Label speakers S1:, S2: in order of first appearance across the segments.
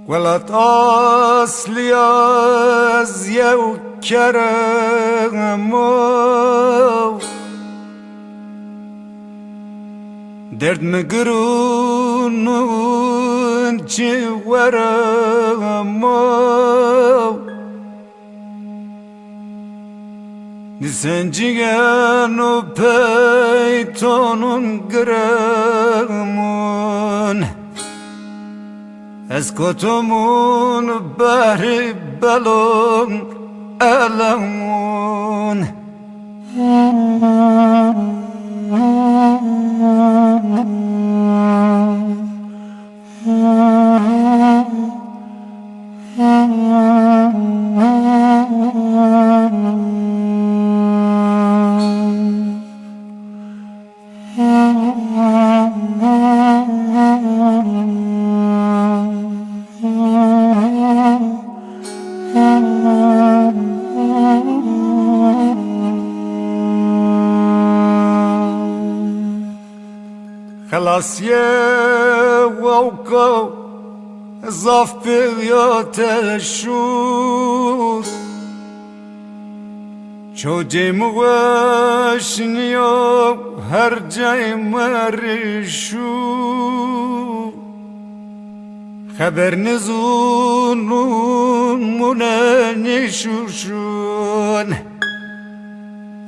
S1: ولات أصلي أزيا وكرمو درد مقرون جوارمو نسنجيان وبيتون قرمون اسكتمون بحر بلون ألمون خلاص يا ووكو زافر يا تشوز شو جي مواشنيو هر جاي مرشو خبر نزونون منانشوشون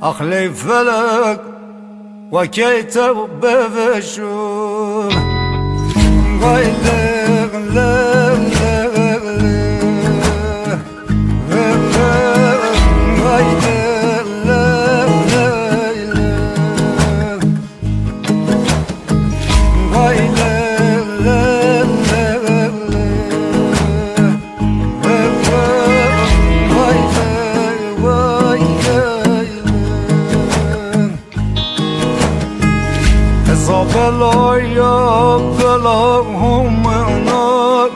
S1: أخلي فلك وكيت بفشوم غيلغ لغ لغ بلاهم نار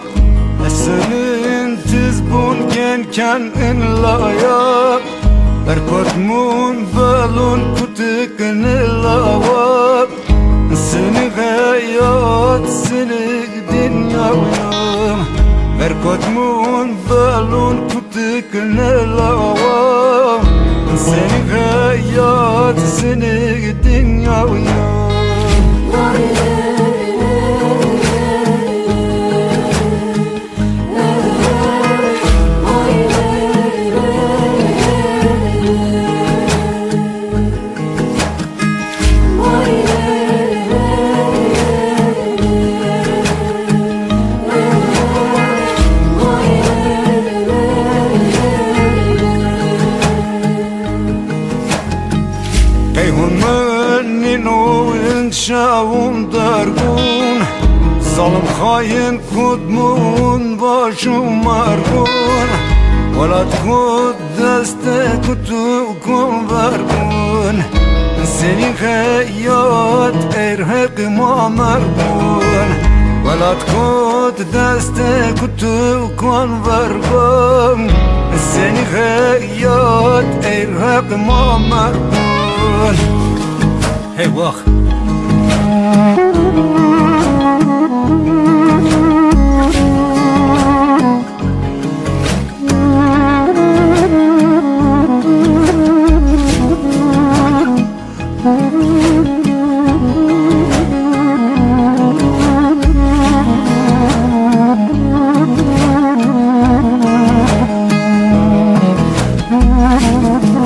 S1: السنين تزبون كان إن لا يا بركض مون بالون كتكن الأواب سنة غيات سنة دنيا ويوم بركض مون بالون كتكن الأواب سنة غيات سنة دنيا ويوم شاوم درگون ظالم خاين کدمون باشو مرگون ولد خود دست کتو کن برگون سنی خیات ارهق ما مرگون ولد خود دست کتو کن برگون سنی خیات ارهق ما مرگون هی وقت
S2: Oh,